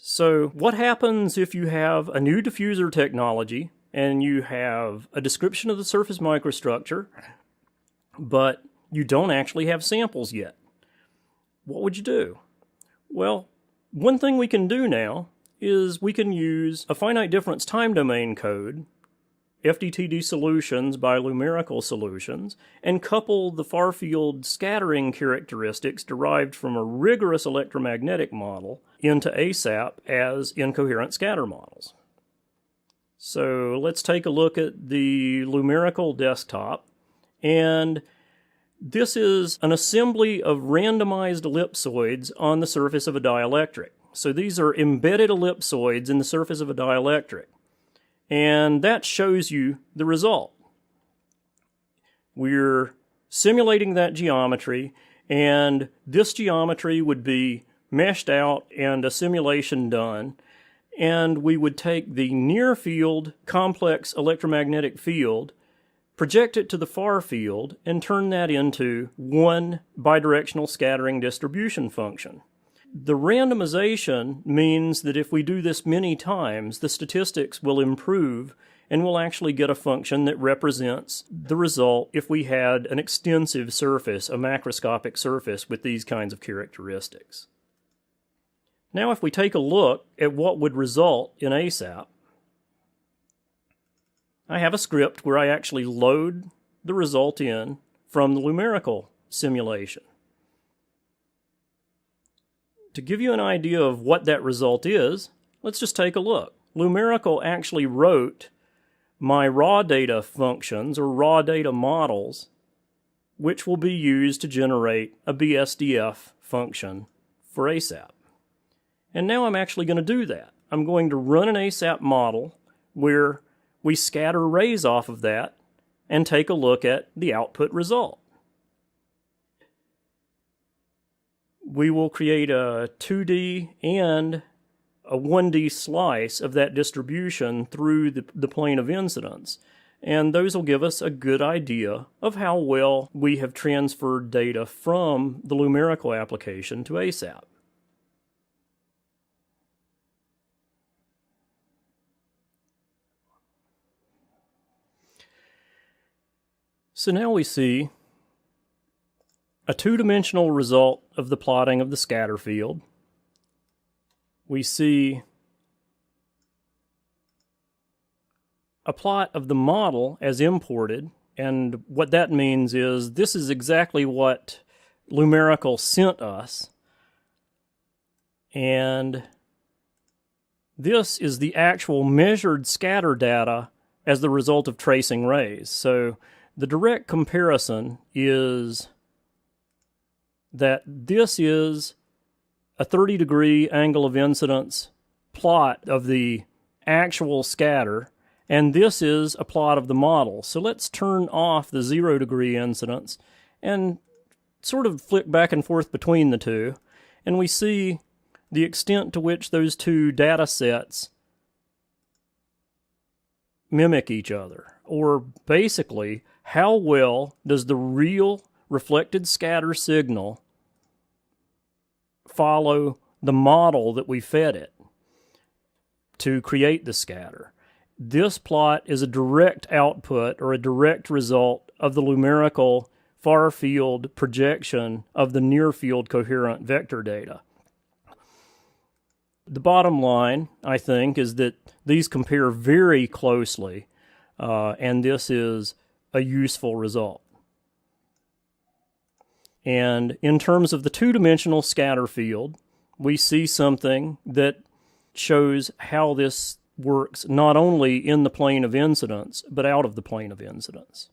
So what happens if you have a new diffuser technology and you have a description of the surface microstructure, but you don't actually have samples yet? What would you do? Well, one thing we can do now is we can use a finite difference time domain code, FDTD Solutions by Microscale Solutions, and couple the far-field scattering characteristics derived from a rigorous electromagnetic model into ASAP as incoherent scatter models. So let's take a look at the Microscale desktop, and this is an assembly of randomized ellipsoids on the surface of a dielectric. So these are embedded ellipsoids in the surface of a dielectric. And that shows you the result. We're simulating that geometry, and this geometry would be meshed out and a simulation done, and we would take the near field complex electromagnetic field, project it to the far field, and turn that into one bidirectional scattering distribution function. The randomization means that if we do this many times, the statistics will improve and we'll actually get a function that represents the result if we had an extensive surface, a macroscopic surface with these kinds of characteristics. Now if we take a look at what would result in ASAP, I have a script where I actually load the result in from the Microscale simulation. To give you an idea of what that result is, let's just take a look. Microscale actually wrote my raw data functions or raw data models, which will be used to generate a BSDF function for ASAP. And now I'm actually going to do that. I'm going to run an ASAP model where we scatter rays off of that and take a look at the output result. We will create a 2D and a 1D slice of that distribution through the plane of incidence. And those will give us a good idea of how well we have transferred data from the Microscale application to ASAP. So now we see a two-dimensional result of the plotting of the scatter field. We see a plot of the model as imported, and what that means is this is exactly what Microscale sent us, and this is the actual measured scatter data as the result of tracing rays. So the direct comparison is that this is a 30-degree angle of incidence plot of the actual scatter, and this is a plot of the model. So let's turn off the 0-degree incidence and sort of flick back and forth between the two, and we see the extent to which those two data sets mimic each other, or basically how well does the real reflected scatter signal follow the model that we fed it to create the scatter. This plot is a direct output or a direct result of the Microscale far field projection of the near field coherent vector data. The bottom line, I think, is that these compare very closely, and this is a useful result. And in terms of the two-dimensional scatter field, we see something that shows how this works not only in the plane of incidence, but out of the plane of incidence.